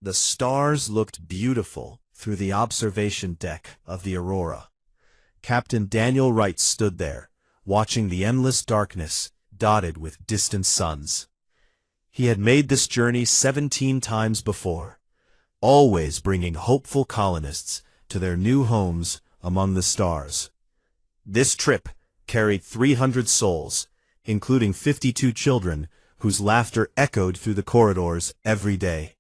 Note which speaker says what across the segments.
Speaker 1: The stars looked beautiful through the observation deck of the Aurora. Captain Daniel Wright stood there, watching the endless darkness dotted with distant suns. He had made this journey 17 times before, always bringing hopeful colonists to their new homes among the stars. This trip carried 300 souls, including 52 children whose laughter echoed through the corridors every day.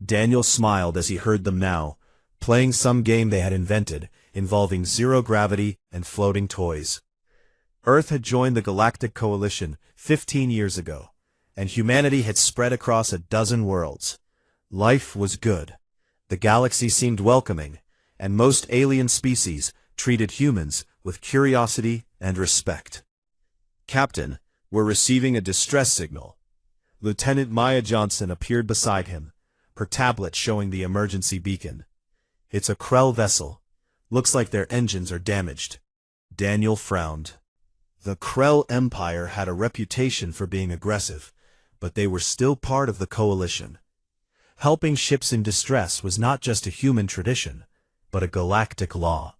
Speaker 1: Daniel smiled as he heard them now, playing some game they had invented involving zero gravity and floating toys. Earth had joined the Galactic Coalition 15 years ago, and humanity had spread across a dozen worlds. Life was good. The galaxy seemed welcoming, and most alien species treated humans with curiosity and respect. "Captain, we're receiving a distress signal." Lieutenant Maya Johnson appeared beside him, her tablet showing the emergency beacon. "It's a Krell vessel. Looks like their engines are damaged." Daniel frowned. The Krell Empire had a reputation for being aggressive, but they were still part of the coalition. Helping ships in distress was not just a human tradition, but a galactic law.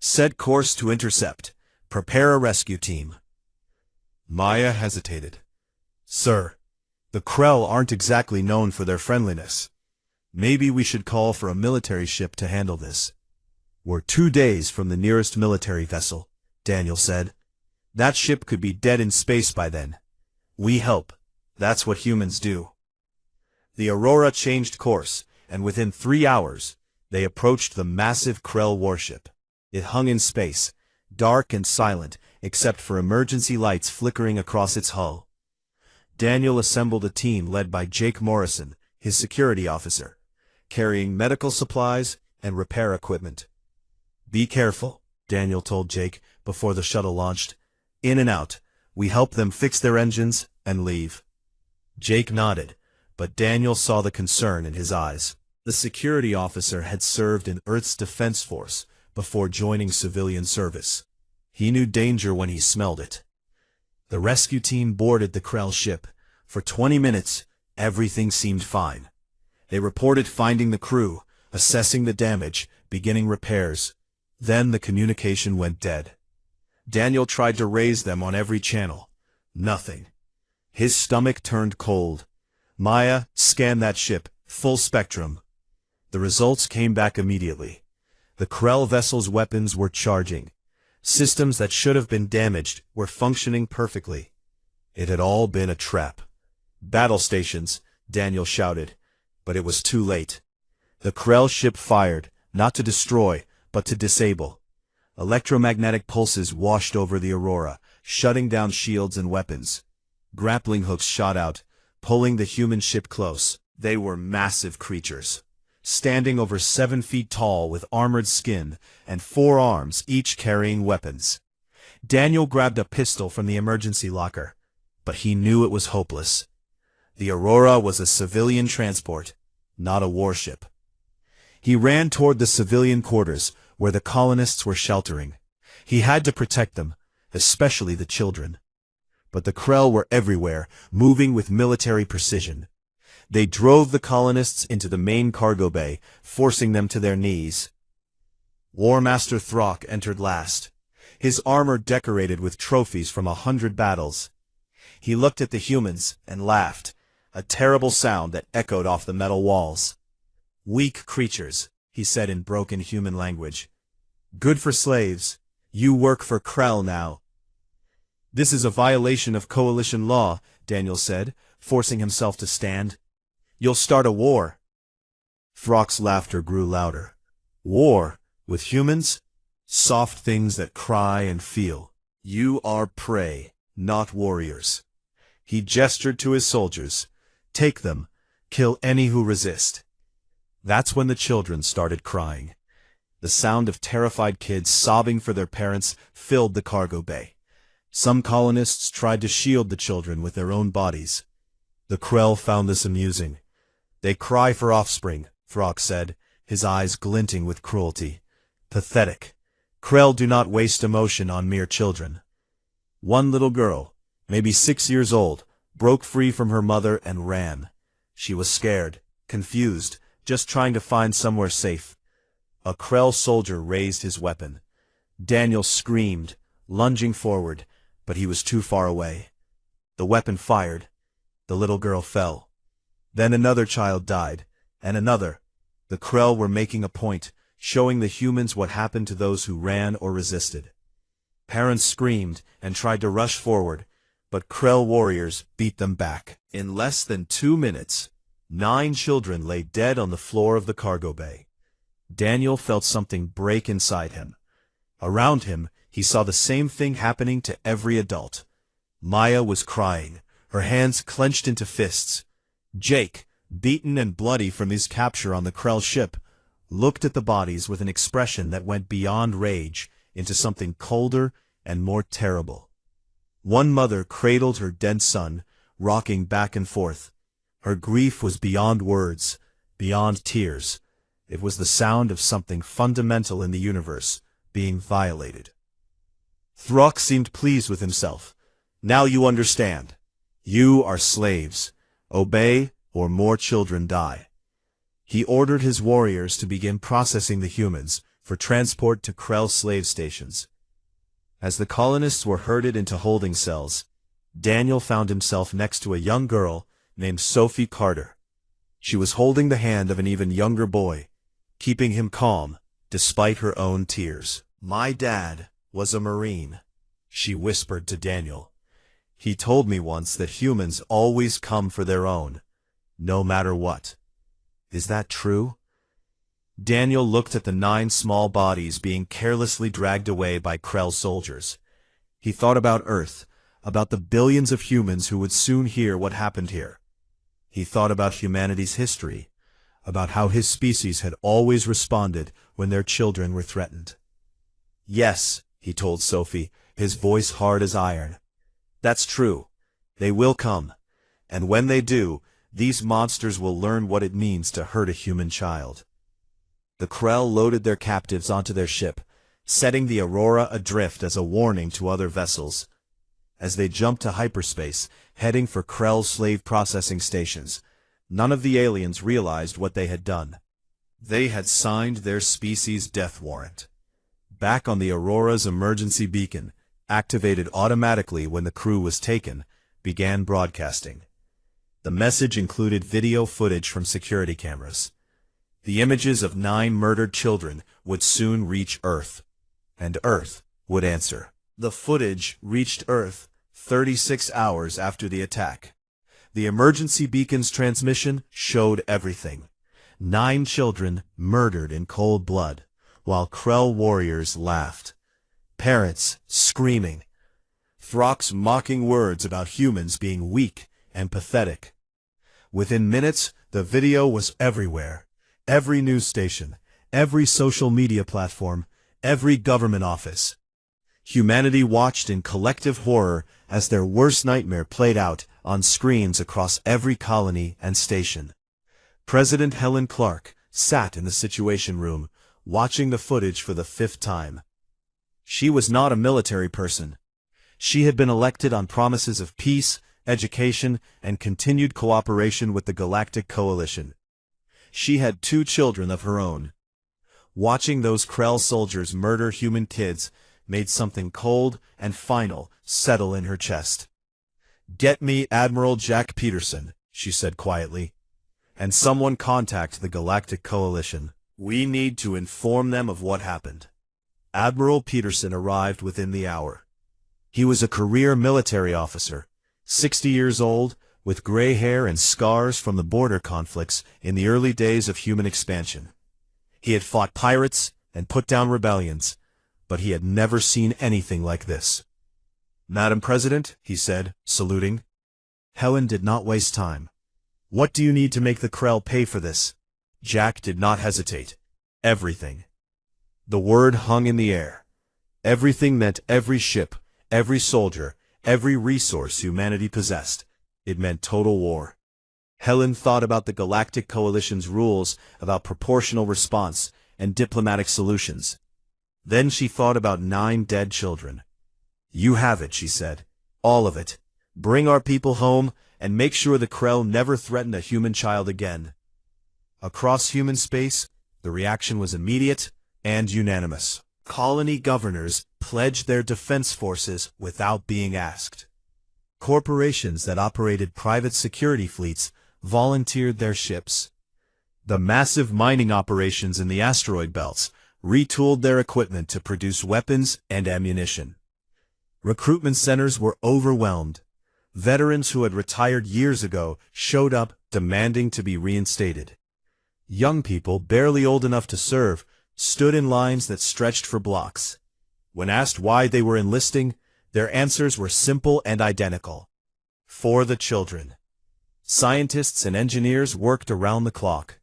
Speaker 1: "Set course to intercept. Prepare a rescue team." Maya hesitated. "Sir, the Krell aren't exactly known for their friendliness. Maybe we should call for a military ship to handle this." "We're 2 days from the nearest military vessel," Daniel said. "That ship could be dead in space by then. We help. That's what humans do." The Aurora changed course, and within 3 hours, they approached the massive Krell warship. It hung in space, dark and silent except for emergency lights flickering across its hull. Daniel assembled a team led by Jake Morrison, his security officer, carrying medical supplies and repair equipment. "Be careful," Daniel told Jake before the shuttle launched. "In and out. We help them fix their engines and leave." Jake nodded, but Daniel saw the concern in his eyes. The security officer had served in Earth's Defense Force before joining civilian service. He knew danger when he smelled it. The rescue team boarded the Krell ship. For 20 minutes, everything seemed fine. They reported finding the crew, assessing the damage, beginning repairs. Then the communication went dead. Daniel tried to raise them on every channel. Nothing. His stomach turned cold. "Maya, scan that ship, full spectrum." The results came back immediately. The Krell vessel's weapons were charging. Systems that should have been damaged were functioning perfectly. It had all been a trap. "Battle stations," Daniel shouted, but it was too late. The Krell ship fired, not to destroy, but to disable. Electromagnetic pulses washed over the Aurora, shutting down shields and weapons. Grappling hooks shot out, pulling the human ship close. They were massive creatures, standing over 7 feet tall with armored skin and 4 arms, each carrying weapons. Daniel grabbed a pistol from the emergency locker, but he knew it was hopeless. The Aurora was a civilian transport, not a warship. He ran toward the civilian quarters where the colonists were sheltering. He had to protect them, especially the children. But the Krell were everywhere, moving with military precision. They drove the colonists into the main cargo bay, forcing them to their knees. War Master Throck entered last, his armor decorated with trophies from 100 battles. He looked at the humans and laughed, a terrible sound that echoed off the metal walls. "Weak creatures," he said in broken human language. "Good for slaves. You work for Krell now." "This is a violation of coalition law," Daniel said, forcing himself to stand. "You'll start a war." Throck's laughter grew louder. "War? With humans? Soft things that cry and feel. You are prey, not warriors." He gestured to his soldiers. "Take them. Kill any who resist." That's when the children started crying. The sound of terrified kids sobbing for their parents filled the cargo bay. Some colonists tried to shield the children with their own bodies. The Krell found this amusing. "They cry for offspring," Throck said, his eyes glinting with cruelty. "Pathetic. Krell do not waste emotion on mere children." One little girl, maybe 6 years old, broke free from her mother and ran. She was scared, confused, just trying to find somewhere safe. A Krell soldier raised his weapon. Daniel screamed, lunging forward, but he was too far away. The weapon fired. The little girl fell. Then another child died, and another. The Krell were making a point, showing the humans what happened to those who ran or resisted. Parents screamed and tried to rush forward, but Krell warriors beat them back. In less than 2 minutes, 9 children lay dead on the floor of the cargo bay. Daniel felt something break inside him. Around him, he saw the same thing happening to every adult. Maya was crying, her hands clenched into fists. Jake, beaten and bloody from his capture on the Krell ship, looked at the bodies with an expression that went beyond rage into something colder and more terrible. One mother cradled her dead son, rocking back and forth. Her grief was beyond words, beyond tears. It was the sound of something fundamental in the universe being violated. Throk seemed pleased with himself. Now you understand. You are slaves. Obey, or more children die. He ordered his warriors to begin processing the humans for transport to Krell slave stations. As the colonists were herded into holding cells, Daniel found himself next to a young girl named Sophie Carter. She was holding the hand of an even younger boy, keeping him calm despite her own tears. "My dad was a Marine," she whispered to Daniel. "He told me once that humans always come for their own, no matter what. Is that true?" Daniel looked at the 9 small bodies being carelessly dragged away by Krell soldiers. He thought about Earth, about the billions of humans who would soon hear what happened here. He thought about humanity's history, about how his species had always responded when their children were threatened. "Yes," he told Sophie, his voice hard as iron. "That's true. They will come. And when they do, these monsters will learn what it means to hurt a human child." The Krell loaded their captives onto their ship, setting the Aurora adrift as a warning to other vessels. As they jumped to hyperspace, heading for Krell slave processing stations, none of the aliens realized what they had done. They had signed their species' death warrant. Back on the Aurora's emergency beacon, activated automatically when the crew was taken, began broadcasting. The message included video footage from security cameras. The images of 9 murdered children would soon reach Earth, and Earth would answer. The footage reached Earth 36 hours after the attack. The emergency beacon's transmission showed everything. 9 children murdered in cold blood, while Krell warriors laughed. Parents screaming. Throk's mocking words about humans being weak and pathetic. Within minutes, the video was everywhere. Every news station, every social media platform, every government office. Humanity watched in collective horror as their worst nightmare played out on screens across every colony and station. President Helen Clark sat in the Situation Room, watching the footage for the 5th time. She was not a military person. She had been elected on promises of peace, education, and continued cooperation with the Galactic Coalition. She had 2 children of her own. Watching those Krell soldiers murder human kids made something cold and final settle in her chest. "Get me Admiral Jack Peterson," she said quietly, "and someone contact the Galactic Coalition. We need to inform them of what happened." Admiral Peterson arrived within the hour. He was a career military officer, 60 years old, with gray hair and scars from the border conflicts in the early days of human expansion. He had fought pirates and put down rebellions, but he had never seen anything like this. "Madam President," he said, saluting. Helen did not waste time. "What do you need to make the Krell pay for this?" Jack did not hesitate. "Everything." The word hung in the air. Everything meant every ship, every soldier, every resource humanity possessed. It meant total war. Helen thought about the Galactic Coalition's rules about proportional response and diplomatic solutions. Then she thought about 9 dead children. "You have it," she said. "All of it. Bring our people home and make sure the Krell never threaten a human child again." Across human space, the reaction was immediate and unanimous. Colony governors pledged their defense forces without being asked. Corporations that operated private security fleets volunteered their ships. The massive mining operations in the asteroid belts retooled their equipment to produce weapons and ammunition. Recruitment centers were overwhelmed. Veterans who had retired years ago showed up demanding to be reinstated. Young people, barely old enough to serve, stood in lines that stretched for blocks. When asked why they were enlisting, their answers were simple and identical. For the children. Scientists and engineers worked around the clock.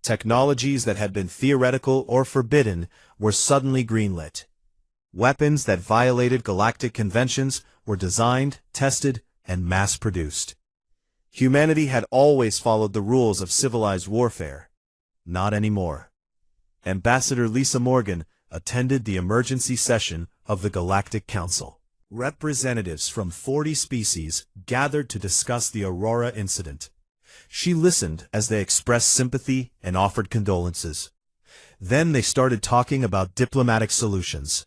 Speaker 1: Technologies that had been theoretical or forbidden were suddenly greenlit. Weapons that violated galactic conventions were designed, tested, and mass-produced. Humanity had always followed the rules of civilized warfare. Not anymore. Ambassador Lisa Morgan attended the emergency session of the Galactic Council. Representatives from 40 species gathered to discuss the Aurora incident. She listened as they expressed sympathy and offered condolences. Then they started talking about diplomatic solutions.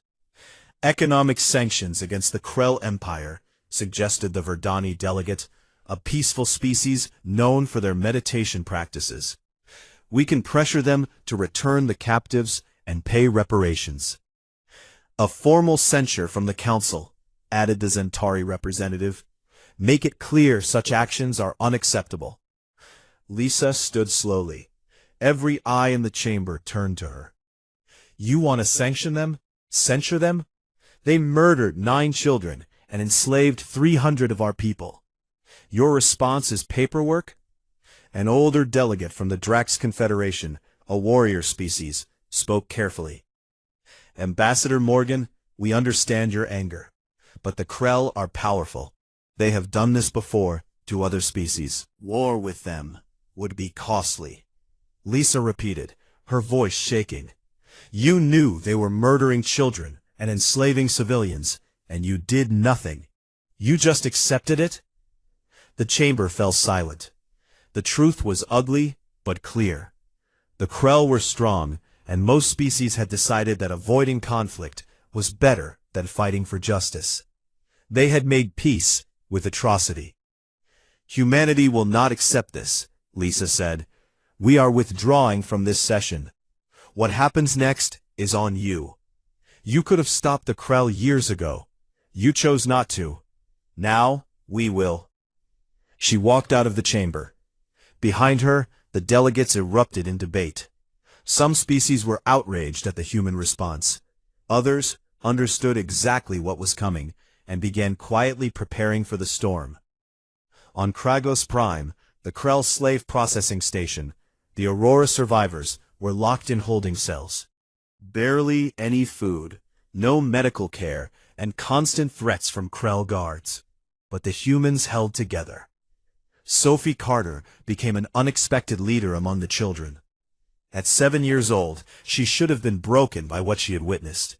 Speaker 1: Economic sanctions against the Krell Empire, suggested the Verdani delegate, a peaceful species known for their meditation practices. We can pressure them to return the captives and pay reparations. A formal censure from the council, added the Centauri representative. Make it clear such actions are unacceptable. Lisa stood slowly. Every eye in the chamber turned to her. You want to sanction them? Censure them? They murdered 9 children and enslaved 300 of our people. Your response is paperwork? An older delegate from the Drax Confederation, a warrior species, spoke carefully. Ambassador Morgan, we understand your anger. But the Krell are powerful. They have done this before to other species. War with them would be costly. Lisa repeated, her voice shaking. You knew they were murdering children and enslaving civilians, and you did nothing. You just accepted it? The chamber fell silent. The truth was ugly, but clear. The Krell were strong, and most species had decided that avoiding conflict was better than fighting for justice. They had made peace with atrocity. Humanity will not accept this, Lisa said. We are withdrawing from this session. What happens next is on you. You could have stopped the Krell years ago. You chose not to. Now, we will. She walked out of the chamber. Behind her, the delegates erupted in debate. Some species were outraged at the human response. Others understood exactly what was coming and began quietly preparing for the storm. On Kragos Prime, the Krell slave processing station, the Aurora survivors were locked in holding cells. Barely any food, no medical care, and constant threats from Krell guards. But the humans held together. Sophie Carter became an unexpected leader among the children. At 7 years old, she should have been broken by what she had witnessed.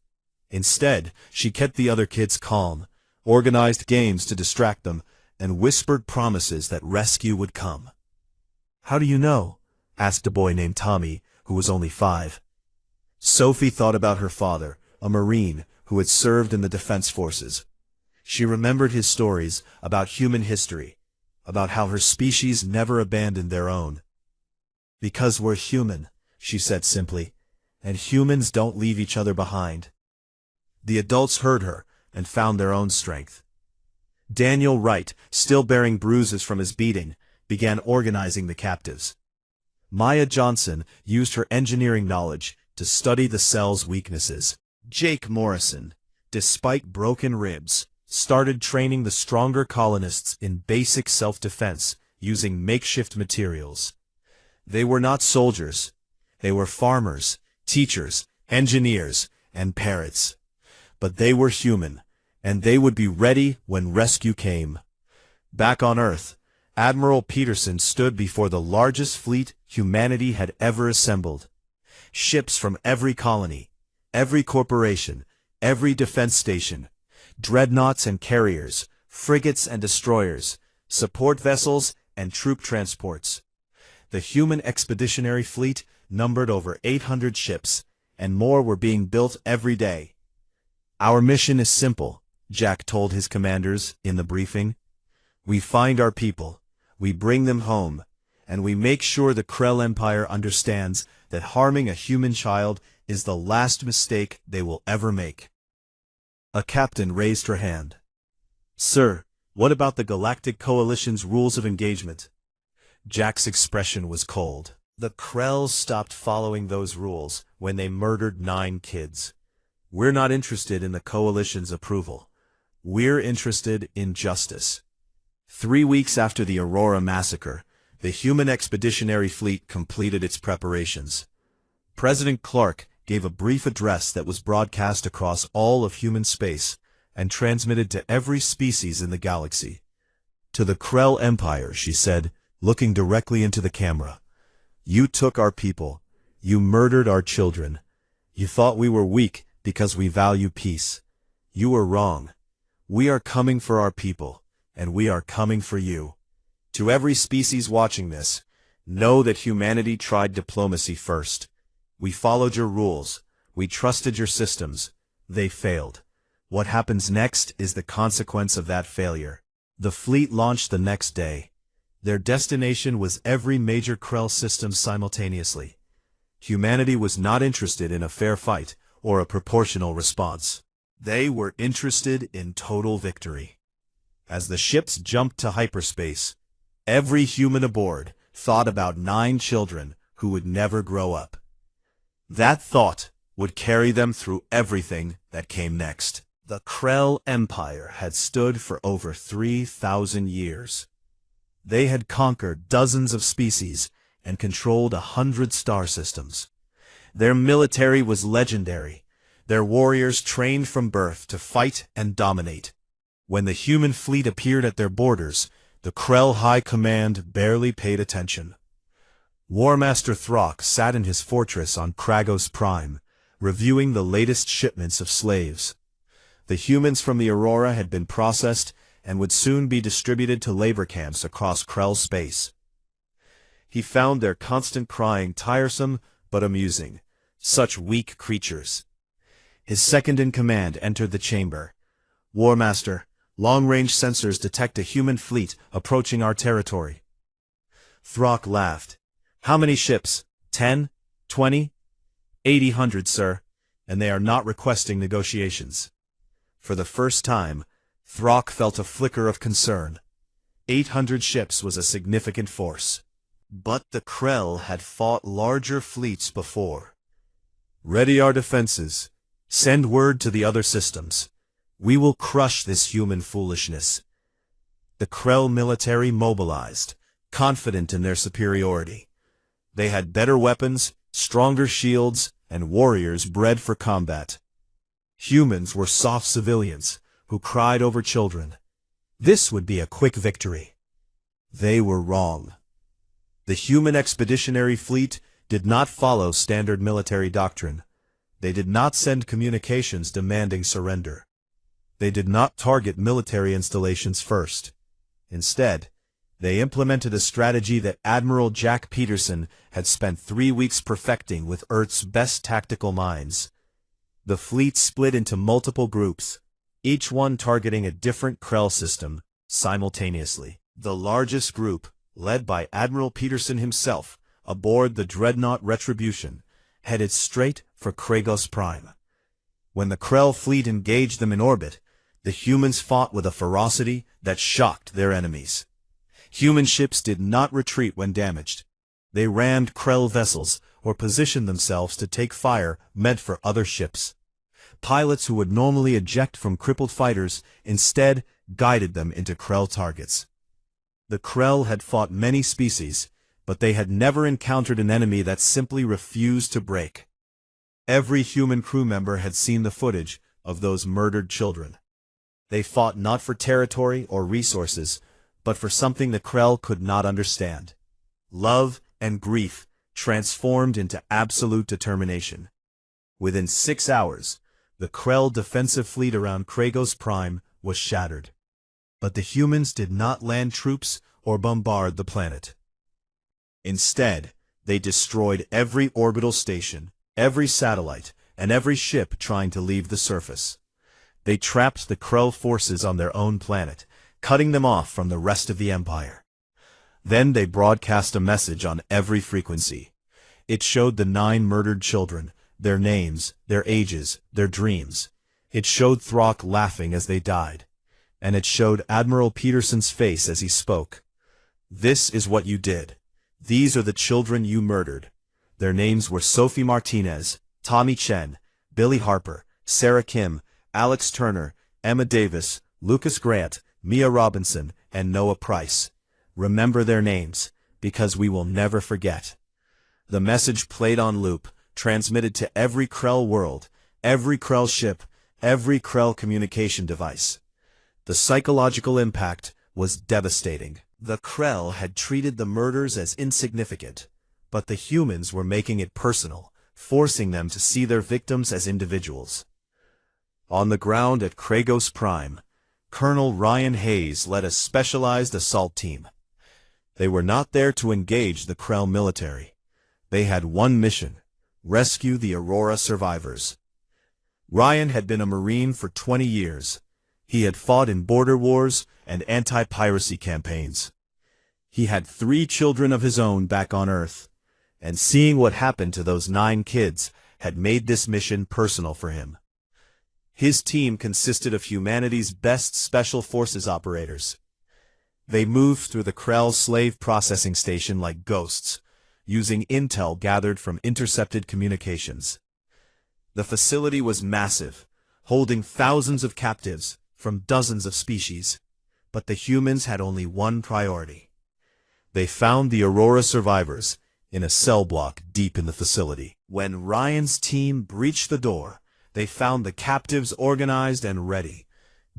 Speaker 1: Instead, she kept the other kids calm, organized games to distract them, and whispered promises that rescue would come. How do you know? Asked a boy named Tommy, who was only 5. Sophie thought about her father, a Marine who had served in the defense forces. She remembered his stories about human history, about how her species never abandoned their own. Because we're human, she said simply, and humans don't leave each other behind. The adults heard her and found their own strength. Daniel Wright, still bearing bruises from his beating, began organizing the captives. Maya Johnson used her engineering knowledge to study the cell's weaknesses. Jake Morrison, despite broken ribs, started training the stronger colonists in basic self-defense using makeshift materials. They were not soldiers. They were farmers, teachers, engineers, and parrots. But they were human, and they would be ready when rescue came. Back on Earth, Admiral Peterson stood before the largest fleet humanity had ever assembled. Ships from every colony, every corporation, every defense station, dreadnoughts and carriers, frigates and destroyers, support vessels and troop transports. The human expeditionary fleet numbered over 800 ships, and more were being built every day. "Our mission is simple," Jack told his commanders in the briefing. "We find our people, we bring them home, and we make sure the Krell Empire understands that harming a human child is the last mistake they will ever make." A captain raised her hand. "Sir, what about the Galactic Coalition's rules of engagement?" Jack's expression was cold. "The Krells stopped following those rules when they murdered 9 kids. We're not interested in the Coalition's approval. We're interested in justice." 3 weeks after the Aurora massacre, the human expeditionary fleet completed its preparations. President Clark gave a brief address that was broadcast across all of human space and transmitted to every species in the galaxy. "To the Krell Empire," she said, looking directly into the camera. "You took our people. You murdered our children. You thought we were weak because we value peace. You were wrong. We are coming for our people, and we are coming for you. To every species watching this, know that humanity tried diplomacy first. We followed your rules. We trusted your systems. They failed. What happens next is the consequence of that failure." The fleet launched the next day. Their destination was every major Krell system simultaneously. Humanity was not interested in a fair fight or a proportional response. They were interested in total victory. As the ships jumped to hyperspace, every human aboard thought about 9 children who would never grow up. That thought would carry them through everything that came next. The Krell Empire had stood for over 3,000 years. They had conquered dozens of species and controlled 100 star systems. Their military was legendary, their warriors trained from birth to fight and dominate. When the human fleet appeared at their borders, the Krell High Command barely paid attention. War Master Throck sat in his fortress on Kragos Prime, reviewing the latest shipments of slaves. The humans from the Aurora had been processed and would soon be distributed to labor camps across Krell space. He found their constant crying tiresome but amusing, such weak creatures. His second-in-command entered the chamber. "War Master, long-range sensors detect a human fleet approaching our territory." Throck laughed. "How many ships? 10? 20? 800, sir, and they are not requesting negotiations." For the first time, Throck felt a flicker of concern. 800 ships was a significant force. But the Krell had fought larger fleets before. "Ready our defenses. Send word to the other systems. We will crush this human foolishness." The Krell military mobilized, confident in their superiority. They had better weapons, stronger shields, and warriors bred for combat. Humans were soft civilians who cried over children. This would be a quick victory. They were wrong. The human expeditionary fleet did not follow standard military doctrine. They did not send communications demanding surrender. They did not target military installations first. Instead, they implemented a strategy that Admiral Jack Peterson had spent 3 weeks perfecting with Earth's best tactical minds. The fleet split into multiple groups, each one targeting a different Krell system simultaneously. The largest group, led by Admiral Peterson himself, aboard the dreadnought Retribution, headed straight for Kragos Prime. When the Krell fleet engaged them in orbit, the humans fought with a ferocity that shocked their enemies. Human ships did not retreat when damaged. They rammed Krell vessels or positioned themselves to take fire meant for other ships. Pilots who would normally eject from crippled fighters instead guided them into Krell targets. The Krell had fought many species, but they had never encountered an enemy that simply refused to break. Every human crew member had seen the footage of those murdered children. They fought not for territory or resources, but for something the Krell could not understand. Love and grief transformed into absolute determination. Within 6 hours, the Krell defensive fleet around Kragos Prime was shattered. But the humans did not land troops or bombard the planet. Instead, they destroyed every orbital station, every satellite, and every ship trying to leave the surface. They trapped the Krell forces on their own planet, cutting them off from the rest of the Empire. Then they broadcast a message on every frequency. It showed the 9 murdered children, their names, their ages, their dreams. It showed Throck laughing as they died. And it showed Admiral Peterson's face as he spoke. "This is what you did. These are the children you murdered." Their names were Sophie Martinez, Tommy Chen, Billy Harper, Sarah Kim, Alex Turner, Emma Davis, Lucas Grant, Mia Robinson, and Noah Price. Remember their names, because we will never forget. The message played on loop, transmitted to every Krell world, every Krell ship, every Krell communication device. The psychological impact was devastating. The Krell had treated the murders as insignificant, but the humans were making it personal, forcing them to see their victims as individuals. On the ground at Kragos Prime, Colonel Ryan Hayes led a specialized assault team. They were not there to engage the Krell military. They had one mission: rescue the Aurora survivors. Ryan had been a Marine for 20 years. He had fought in border wars and anti-piracy campaigns. He had 3 children of his own back on Earth, and seeing what happened to those 9 kids had made this mission personal for him. His team consisted of humanity's best special forces operators. They moved through the Krell slave processing station like ghosts, using intel gathered from intercepted communications. The facility was massive, holding thousands of captives from dozens of species, but the humans had only one priority. They found the Aurora survivors in a cell block deep in the facility. When Ryan's team breached the door, they found the captives organized and ready.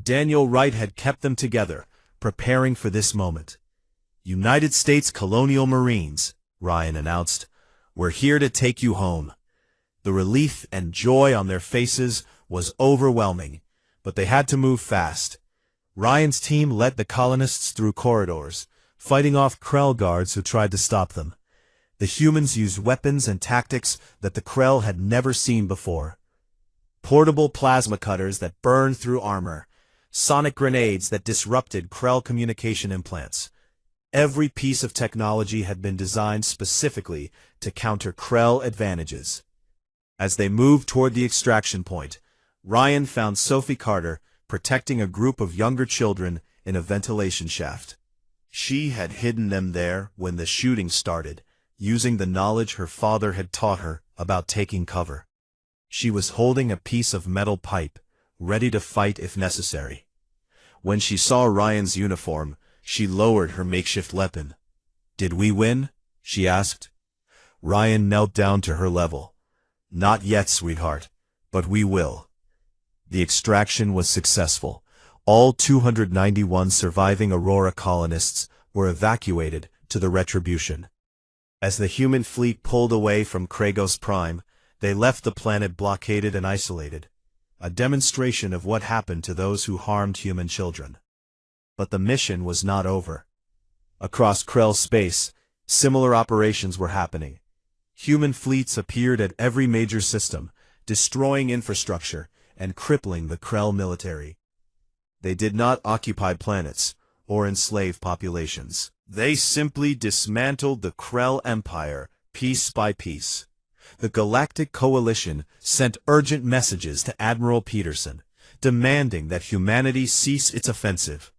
Speaker 1: Daniel Wright had kept them together, preparing for this moment. "United States Colonial Marines," Ryan announced, "we're here to take you home." The relief and joy on their faces was overwhelming, but they had to move fast. Ryan's team led the colonists through corridors, fighting off Krell guards who tried to stop them. The humans used weapons and tactics that the Krell had never seen before. Portable plasma cutters that burned through armor, sonic grenades that disrupted Krell communication implants. Every piece of technology had been designed specifically to counter Krell advantages. As they moved toward the extraction point, Ryan found Sophie Carter protecting a group of younger children in a ventilation shaft. She had hidden them there when the shooting started, using the knowledge her father had taught her about taking cover. She was holding a piece of metal pipe, ready to fight if necessary. When she saw Ryan's uniform, she lowered her makeshift weapon. "Did we win?" she asked. Ryan knelt down to her level. "Not yet, sweetheart, but we will." The extraction was successful. All 291 surviving Aurora colonists were evacuated to the Retribution. As the human fleet pulled away from Kragos Prime, they left the planet blockaded and isolated, a demonstration of what happened to those who harmed human children. But the mission was not over. Across Krell space, similar operations were happening. Human fleets appeared at every major system, destroying infrastructure and crippling the Krell military. They did not occupy planets or enslave populations. They simply dismantled the Krell Empire piece by piece. The Galactic Coalition sent urgent messages to Admiral Peterson, demanding that humanity cease its offensive.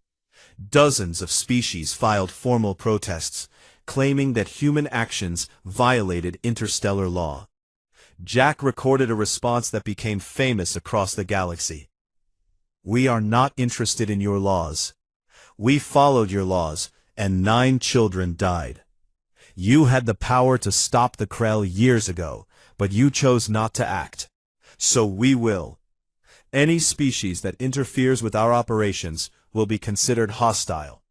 Speaker 1: Dozens of species filed formal protests, claiming that human actions violated interstellar law. Jack recorded a response that became famous across the galaxy. "We are not interested in your laws. We followed your laws, and 9 children died. You had the power to stop the Krell years ago, but you chose not to act. So we will. Any species that interferes with our operations will be considered hostile.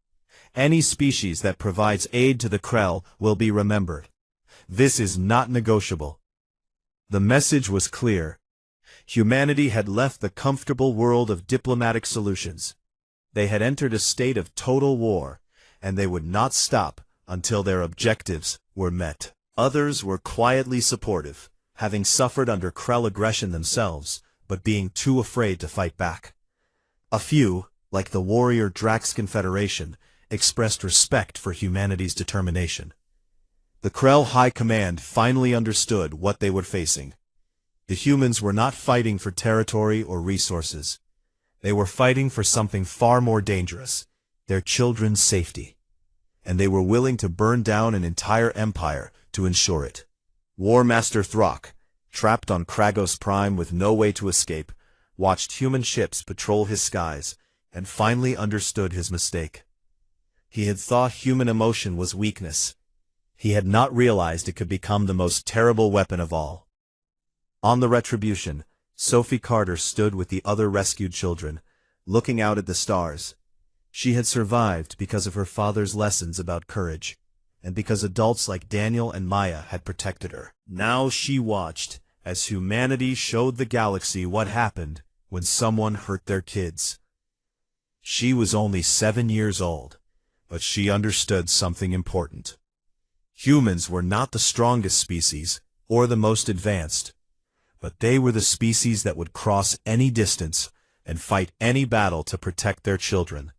Speaker 1: Any species that provides aid to the Krell will be remembered. This is not negotiable." The message was clear. Humanity had left the comfortable world of diplomatic solutions. They had entered a state of total war, and they would not stop until their objectives were met. Others were quietly supportive, having suffered under Krell aggression themselves, but being too afraid to fight back. A few, like the warrior Drax Confederation, expressed respect for humanity's determination. The Krell High Command finally understood what they were facing. The humans were not fighting for territory or resources. They were fighting for something far more dangerous, their children's safety. And they were willing to burn down an entire empire to ensure it. War Master Throck, trapped on Kragos Prime with no way to escape, watched human ships patrol his skies, and finally understood his mistake. He had thought human emotion was weakness. He had not realized it could become the most terrible weapon of all. On the Retribution, Sophie Carter stood with the other rescued children, looking out at the stars. She had survived because of her father's lessons about courage, and because adults like Daniel and Maya had protected her. Now she watched as humanity showed the galaxy what happened when someone hurt their kids. She was only 7 years old, but she understood something important. Humans were not the strongest species, or the most advanced, but they were the species that would cross any distance and fight any battle to protect their children.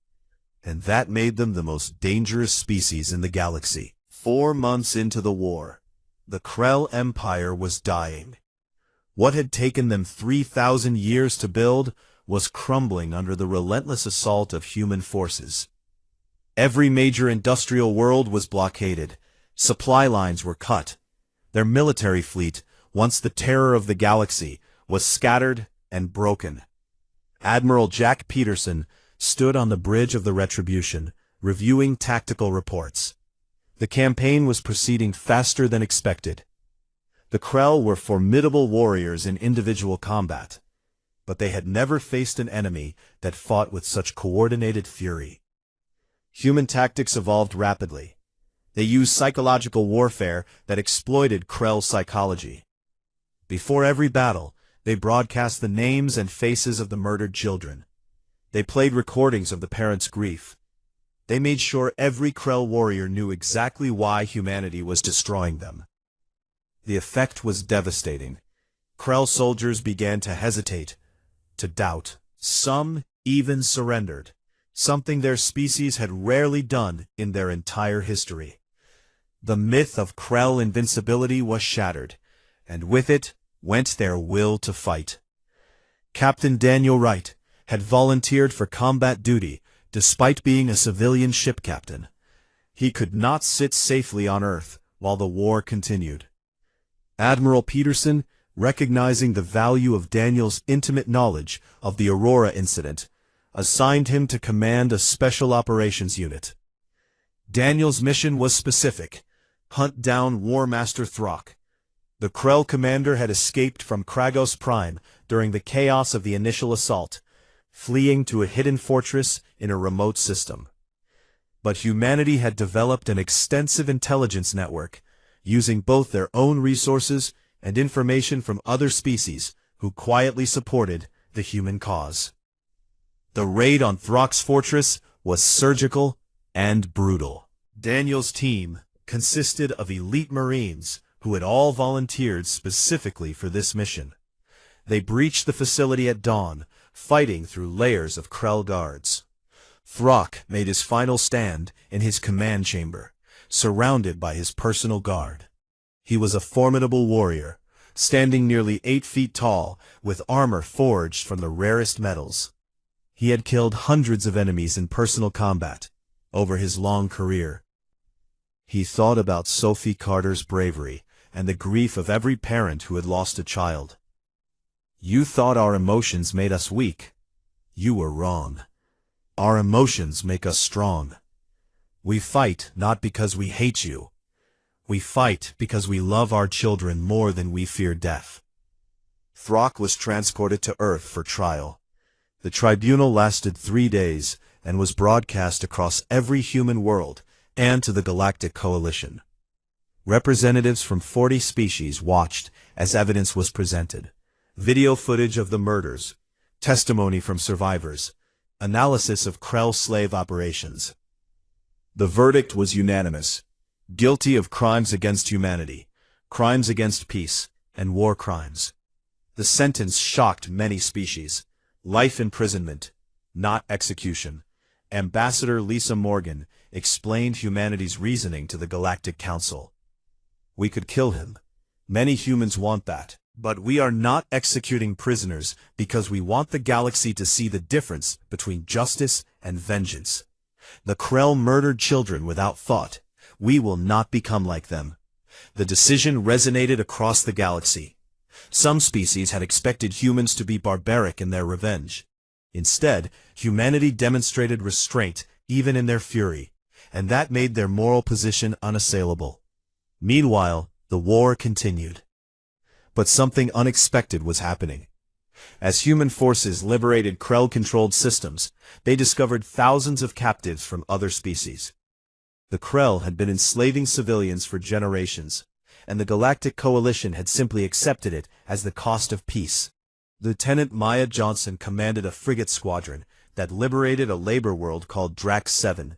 Speaker 1: And that made them the most dangerous species in the galaxy. 4 months into the war, the Krell Empire was dying. What had taken them 3,000 years to build was crumbling under the relentless assault of human forces. Every major industrial world was blockaded. Supply lines were cut. Their military fleet, once the terror of the galaxy, was scattered and broken. Admiral Jack Peterson stood on the bridge of the Retribution, reviewing tactical reports. The campaign was proceeding faster than expected. The Krell were formidable warriors in individual combat, but they had never faced an enemy that fought with such coordinated fury. Human tactics evolved rapidly. They used psychological warfare that exploited Krell psychology. Before every battle, they broadcast the names and faces of the murdered children. They played recordings of the parents' grief. They made sure every Krell warrior knew exactly why humanity was destroying them. The effect was devastating. Krell soldiers began to hesitate, to doubt. Some even surrendered, something their species had rarely done in their entire history. The myth of Krell invincibility was shattered, and with it went their will to fight. Captain Daniel Wright had volunteered for combat duty despite being a civilian ship captain. He could not sit safely on Earth while the war continued. Admiral Peterson, recognizing the value of Daniel's intimate knowledge of the Aurora incident, assigned him to command a special operations unit. Daniel's mission was specific: hunt down War Master Throck. The Krell commander had escaped from Kragos Prime during the chaos of the initial assault, fleeing to a hidden fortress in a remote system. But humanity had developed an extensive intelligence network, using both their own resources and information from other species who quietly supported the human cause. The raid on Throck's fortress was surgical and brutal. Daniel's team consisted of elite Marines who had all volunteered specifically for this mission. They breached the facility at dawn, fighting through layers of Krell guards. Throck made his final stand in his command chamber, surrounded by his personal guard. He was a formidable warrior, standing nearly 8 feet tall, with armor forged from the rarest metals. He had killed hundreds of enemies in personal combat over his long career. He thought about Sophie Carter's bravery and the grief of every parent who had lost a child. "You thought our emotions made us weak. You were wrong. Our emotions make us strong. We fight not because we hate you. We fight because we love our children more than we fear death." Throck was transported to Earth for trial. The tribunal lasted 3 days and was broadcast across every human world and to the Galactic Coalition. Representatives from 40 species watched as evidence was presented: video footage of the murders, testimony from survivors, analysis of Krell slave operations. The verdict was unanimous. guilty of crimes against humanity, crimes against peace, and war crimes. The sentence shocked many species. Life imprisonment, not execution. Ambassador Lisa Morgan explained humanity's reasoning to the Galactic Council. We could kill him. Many humans want that. But we are not executing prisoners because we want the galaxy to see the difference between justice and vengeance. The Krell murdered children without thought. We will not become like them. The decision resonated across the galaxy. Some species had expected humans to be barbaric in their revenge. Instead, humanity demonstrated restraint even in their fury, and that made their moral position unassailable. Meanwhile, the war continued. But something unexpected was happening. As human forces liberated Krell-controlled systems, they discovered thousands of captives from other species. The Krell had been enslaving civilians for generations, and the Galactic Coalition had simply accepted it as the cost of peace. Lieutenant Maya Johnson commanded a frigate squadron that liberated a labor world called Drax 7.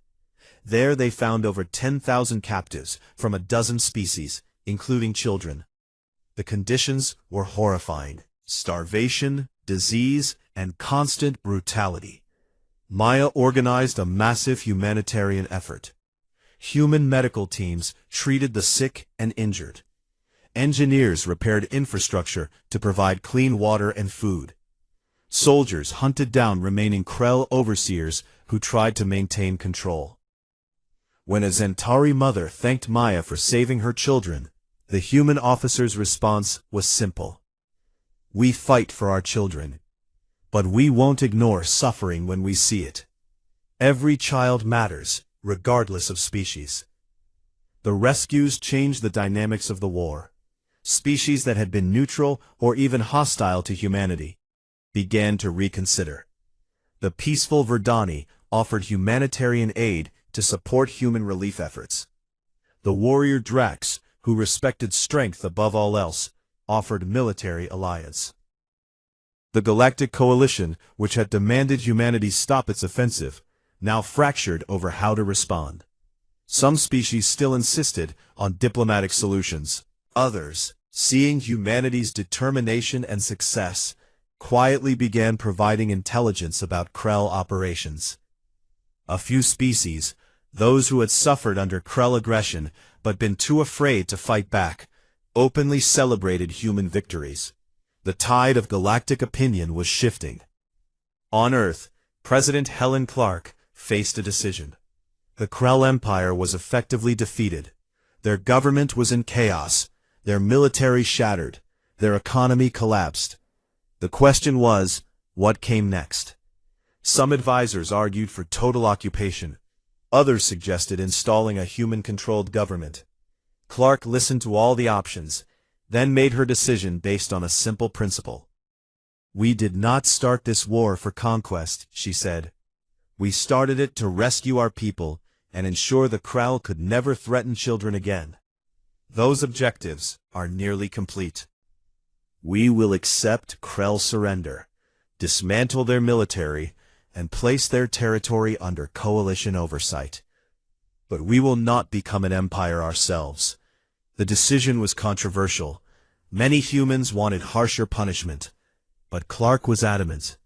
Speaker 1: There they found over 10,000 captives from a dozen species, including children. The conditions were horrifying: starvation, disease, and constant brutality. Maya organized a massive humanitarian effort. Human medical teams treated the sick and injured. Engineers repaired infrastructure to provide clean water and food. Soldiers hunted down remaining Krell overseers who tried to maintain control. When a Zentari mother thanked Maya for saving her children, the human officer's response was simple. We fight for our children, but we won't ignore suffering when we see it. Every child matters, regardless of species. The rescues changed the dynamics of the war. Species that had been neutral or even hostile to humanity began to reconsider. The peaceful Verdani offered humanitarian aid to support human relief efforts. The warrior Drax, who respected strength above all else, offered military alliance. The Galactic Coalition, which had demanded humanity stop its offensive, now fractured over how to respond. Some species still insisted on diplomatic solutions. Others, seeing humanity's determination and success, quietly began providing intelligence about Krell operations. A few species, those who had suffered under Krell aggression but been too afraid to fight back, openly celebrated human victories. The tide of galactic opinion was shifting. On Earth, President Helen Clark faced a decision. The Krell Empire was effectively defeated. Their government was in chaos, their military shattered, their economy collapsed. The question was, what came next? Some advisors argued for total occupation. Others suggested installing a human-controlled government. Clark listened to all the options, then made her decision based on a simple principle. We did not start this war for conquest, she said. We started it to rescue our people and ensure the Krell could never threaten children again. Those objectives are nearly complete. We will accept Krell surrender, dismantle their military, and place their territory under coalition oversight. But we will not become an empire ourselves. The decision was controversial. Many humans wanted harsher punishment. But Clark was adamant.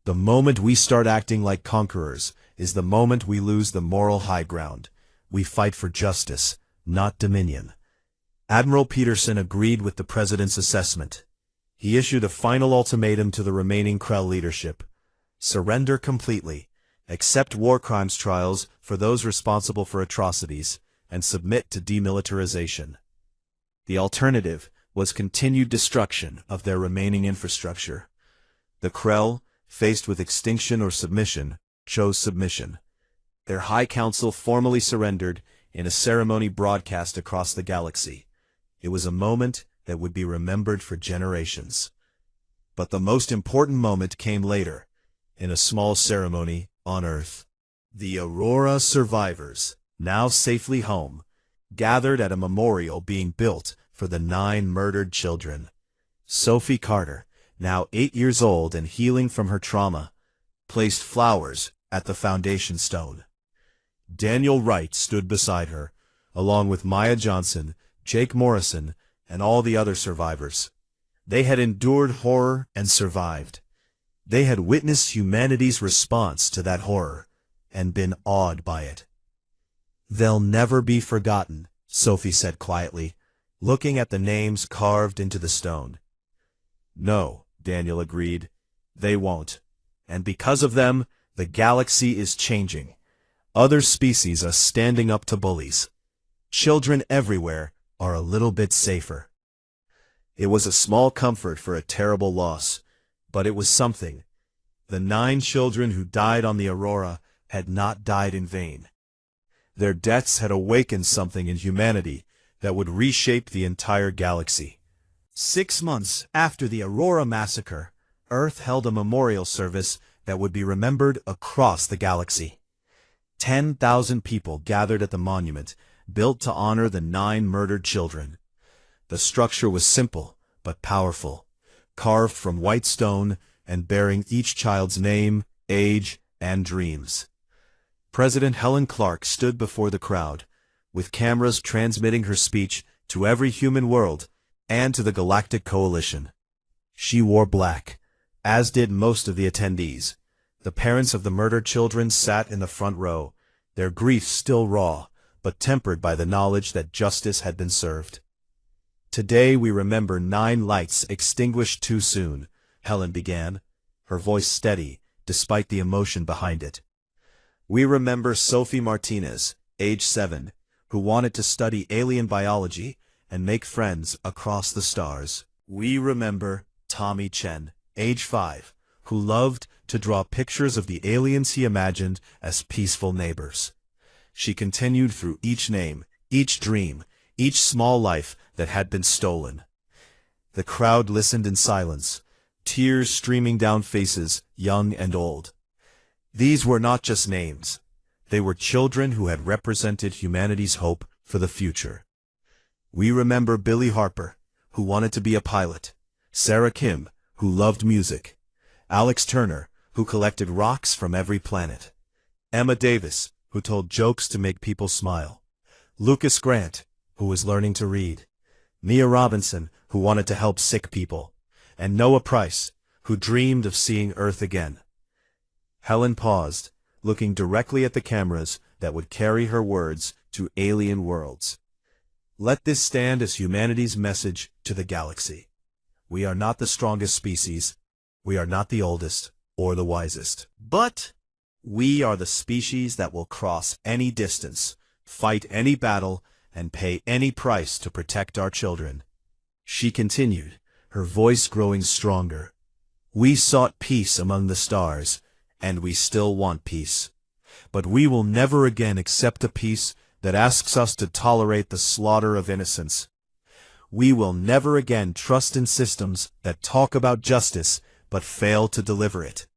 Speaker 1: The moment we start acting like conquerors is the moment we lose the moral high ground. We fight for justice, not dominion. Admiral Peterson agreed with the president's assessment. He issued a final ultimatum to the remaining Krell leadership. Surrender completely, accept war crimes trials for those responsible for atrocities, and submit to demilitarization. The alternative was continued destruction of their remaining infrastructure. The Krell, faced with extinction or submission, chose submission. Their High Council formally surrendered in a ceremony broadcast across the galaxy. It was a moment that would be remembered for generations. But the most important moment came later, in a small ceremony on Earth. The Aurora survivors, now safely home, gathered at a memorial being built for the 9 murdered children. Sophie Carter, now 8 years old and healing from her trauma, placed flowers at the foundation stone. Daniel Wright stood beside her, along with Maya Johnson, Jake Morrison, and all the other survivors. They had endured horror and survived. They had witnessed humanity's response to that horror and been awed by it. "They'll never be forgotten," Sophie said quietly, looking at the names carved into the stone. "No," Daniel agreed, "they won't. And because of them, the galaxy is changing. Other species are standing up to bullies. Children everywhere are a little bit safer." It was a small comfort for a terrible loss, but it was something. The 9 children who died on the Aurora had not died in vain. Their deaths had awakened something in humanity that would reshape the entire galaxy. 6 months after the Aurora massacre, Earth held a memorial service that would be remembered across the galaxy. 10,000 people gathered at the monument, built to honor the 9 murdered children. The structure was simple but powerful, carved from white stone and bearing each child's name, age, and dreams. President Helen Clark stood before the crowd, with cameras transmitting her speech to every human world and to the Galactic Coalition. She wore black, as did most of the attendees. The parents of the murdered children sat in the front row, their grief still raw, but tempered by the knowledge that justice had been served. "Today we remember 9 lights extinguished too soon," Helen began, her voice steady, despite the emotion behind it. "We remember Sophie Martinez, age 7, who wanted to study alien biology and make friends across the stars. We remember Tommy Chen, age 5, who loved to draw pictures of the aliens he imagined as peaceful neighbors." She continued through each name, each dream, each small life that had been stolen. The crowd listened in silence, tears streaming down faces, young and old. These were not just names. They were children who had represented humanity's hope for the future. We remember Billy Harper, who wanted to be a pilot, Sarah Kim, who loved music, Alex Turner, who collected rocks from every planet, Emma Davis, who told jokes to make people smile, Lucas Grant, who was learning to read, Mia Robinson, who wanted to help sick people, and Noah Price, who dreamed of seeing Earth again. Helen paused, looking directly at the cameras that would carry her words to alien worlds. "Let this stand as humanity's message to the galaxy. We are not the strongest species, we are not the oldest or the wisest, but we are the species that will cross any distance, fight any battle, and pay any price to protect our children." She continued, her voice growing stronger. "We sought peace among the stars, and we still want peace. But we will never again accept a peace that asks us to tolerate the slaughter of innocents. We will never again trust in systems that talk about justice but fail to deliver it.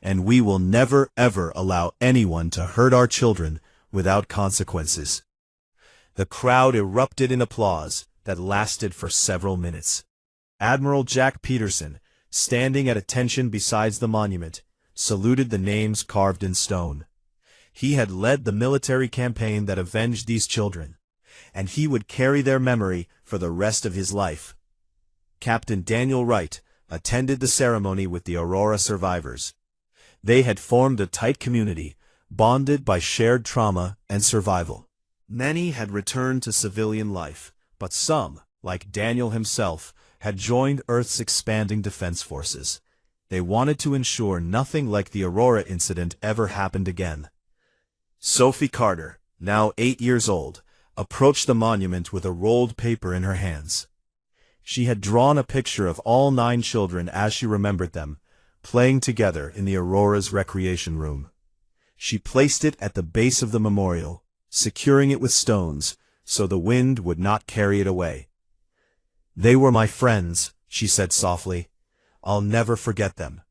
Speaker 1: And we will never ever allow anyone to hurt our children without consequences." The crowd erupted in applause that lasted for several minutes. Admiral Jack Peterson, standing at attention beside the monument, saluted the names carved in stone. He had led the military campaign that avenged these children, and he would carry their memory for the rest of his life. Captain Daniel Wright attended the ceremony with the Aurora survivors. They had formed a tight community, bonded by shared trauma and survival. Many had returned to civilian life, but some, like Daniel himself, had joined Earth's expanding defense forces. They wanted to ensure nothing like the Aurora incident ever happened again. Sophie Carter, now 8 years old, approached the monument with a rolled paper in her hands. She had drawn a picture of all 9 children as she remembered them, playing together in the Aurora's recreation room. She placed it at the base of the memorial, securing it with stones so the wind would not carry it away. "They were my friends," she said softly. "I'll never forget them."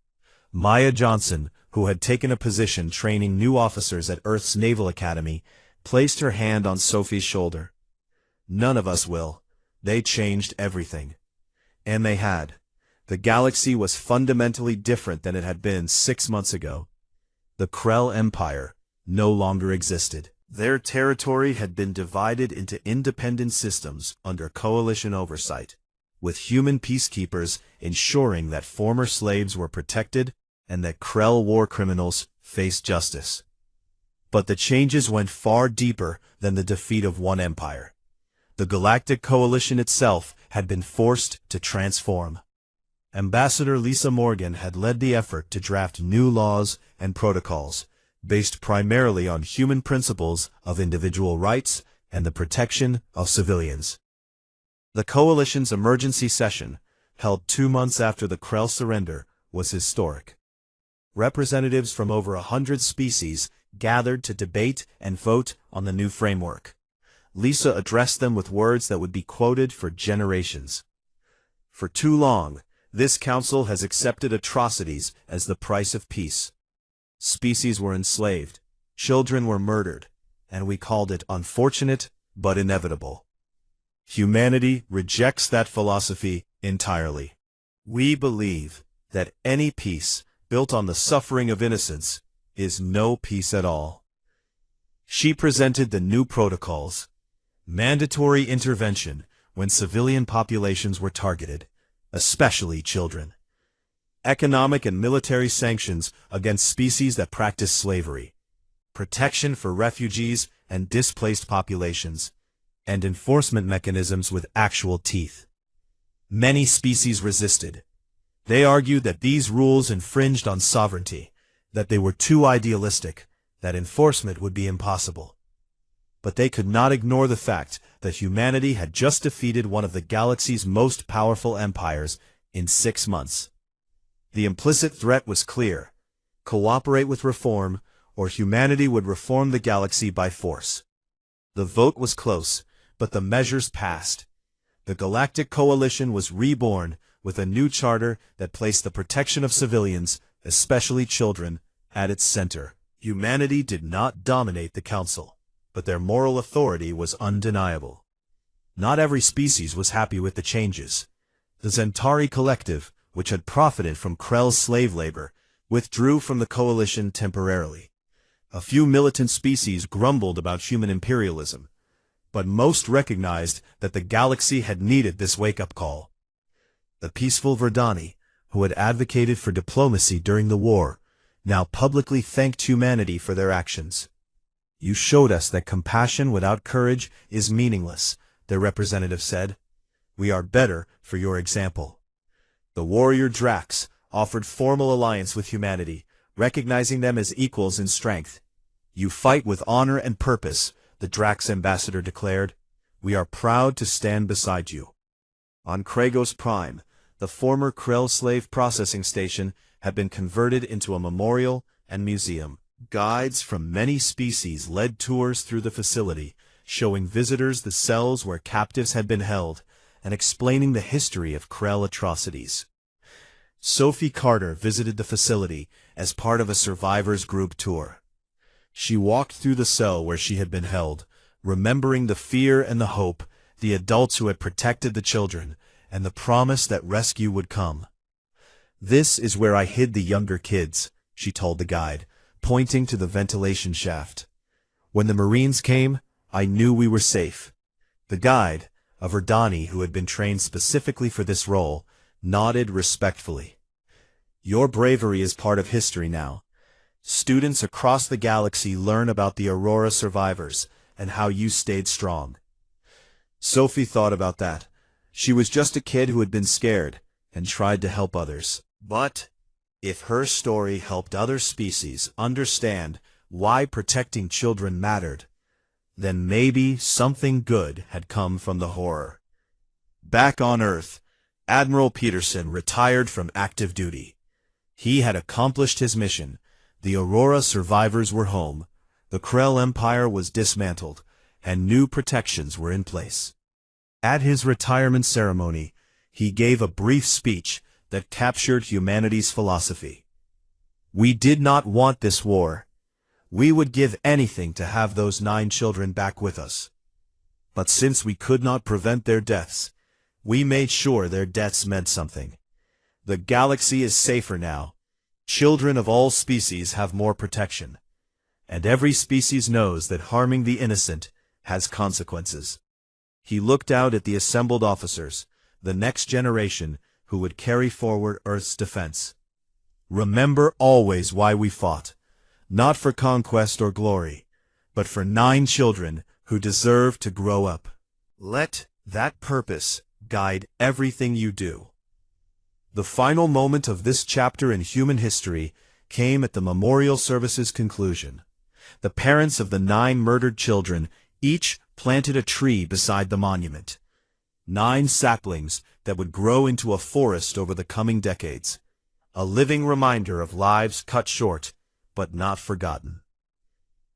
Speaker 1: Maya Johnson, who had taken a position training new officers at Earth's Naval Academy, placed her hand on Sophie's shoulder. "None of us will. They changed everything." And they had. The galaxy was fundamentally different than it had been 6 months ago. The Krell Empire no longer existed. Their territory had been divided into independent systems under coalition oversight, with human peacekeepers ensuring that former slaves were protected and that Krell war criminals faced justice. But the changes went far deeper than the defeat of one empire. The Galactic Coalition itself had been forced to transform. Ambassador Lisa Morgan had led the effort to draft new laws and protocols, based primarily on human principles of individual rights and the protection of civilians. The Coalition's emergency session, held 2 months after the Krell surrender, was historic. Representatives from over 100 species gathered to debate and vote on the new framework. Lisa addressed them with words that would be quoted for generations. For too long, this council has accepted atrocities as the price of peace. Species were enslaved, children were murdered, and we called it unfortunate but inevitable. Humanity rejects that philosophy entirely. We believe that any peace built on the suffering of innocence is no peace at all. She presented the new protocols: mandatory intervention when civilian populations were targeted, especially children; economic and military sanctions against species that practice slavery; protection for refugees and displaced populations; and enforcement mechanisms with actual teeth. Many species resisted. They argued that these rules infringed on sovereignty, that they were too idealistic, that enforcement would be impossible. But they could not ignore the fact that humanity had just defeated one of the galaxy's most powerful empires in 6 months. The implicit threat was clear: cooperate with reform, or humanity would reform the galaxy by force. The vote was close, but the measures passed. The Galactic Coalition was reborn with a new charter that placed the protection of civilians, especially children, at its center. Humanity did not dominate the council, but their moral authority was undeniable. Not every species was happy with the changes. The Zentari Collective, which had profited from Krell's slave labor, withdrew from the coalition temporarily. A few militant species grumbled about human imperialism, but most recognized that the galaxy had needed this wake-up call. The peaceful Verdani, who had advocated for diplomacy during the war, now publicly thanked humanity for their actions. "You showed us that compassion without courage is meaningless," their representative said. "We are better for your example." The warrior Drax offered formal alliance with humanity, recognizing them as equals in strength. "You fight with honor and purpose," the Drax ambassador declared. "We are proud to stand beside you." On Kragos Prime, the former Krell slave processing station had been converted into a memorial and museum. Guides from many species led tours through the facility, showing visitors the cells where captives had been held, and explaining the history of Krell atrocities. Sophie Carter visited the facility as part of a survivors group tour. She walked through the cell where she had been held, remembering the fear and the hope, the adults who had protected the children, and the promise that rescue would come. "This is where I hid the younger kids," she told the guide, pointing to the ventilation shaft. "When the Marines came, I knew we were safe." The guide, a Verdani who had been trained specifically for this role, nodded respectfully. "Your bravery is part of history now. Students across the galaxy learn about the Aurora survivors and how you stayed strong." Sophie thought about that. She was just a kid who had been scared and tried to help others. But if her story helped other species understand why protecting children mattered, then maybe something good had come from the horror. Back on Earth, Admiral Peterson retired from active duty. He had accomplished his mission. The Aurora survivors were home, the Krell Empire was dismantled, and new protections were in place. At his retirement ceremony, he gave a brief speech that captured humanity's philosophy. "We did not want this war. We would give anything to have those 9 children back with us. But since we could not prevent their deaths, we made sure their deaths meant something. The galaxy is safer now. Children of all species have more protection. And every species knows that harming the innocent has consequences. He looked out at the assembled officers, the next generation who would carry forward Earth's defense. Remember always why we fought, not for conquest or glory, but for 9 children who deserve to grow up. Let that purpose guide everything you do. The final moment of this chapter in human history came at the memorial service's conclusion. The parents of the 9 murdered children each planted a tree beside the monument. 9 saplings that would grow into a forest over the coming decades. A living reminder of lives cut short, but not forgotten.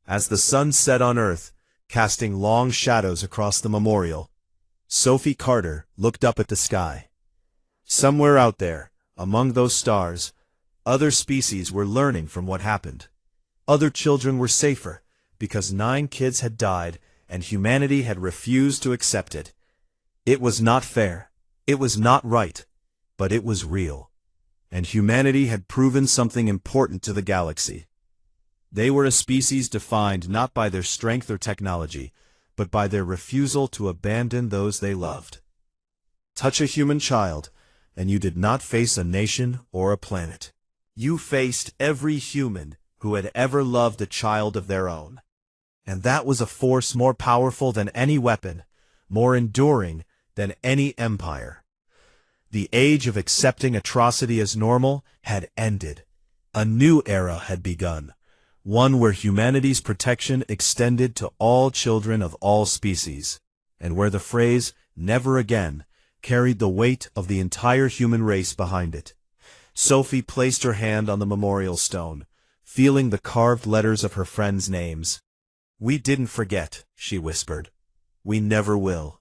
Speaker 1: As the sun set on Earth, casting long shadows across the memorial, Sophie Carter looked up at the sky. Somewhere out there, among those stars, other species were learning from what happened. Other children were safer, because 9 kids had died and humanity had refused to accept it. It was not fair, it was not right, but it was real. And humanity had proven something important to the galaxy. They were a species defined not by their strength or technology, but by their refusal to abandon those they loved. Touch a human child, and you did not face a nation or a planet. You faced every human who had ever loved a child of their own. And that was a force more powerful than any weapon, more enduring than any empire. The age of accepting atrocity as normal had ended. A new era had begun, one where humanity's protection extended to all children of all species, and where the phrase, "never again," carried the weight of the entire human race behind it. Sophie placed her hand on the memorial stone, feeling the carved letters of her friends' names. "We didn't forget," she whispered. "We never will."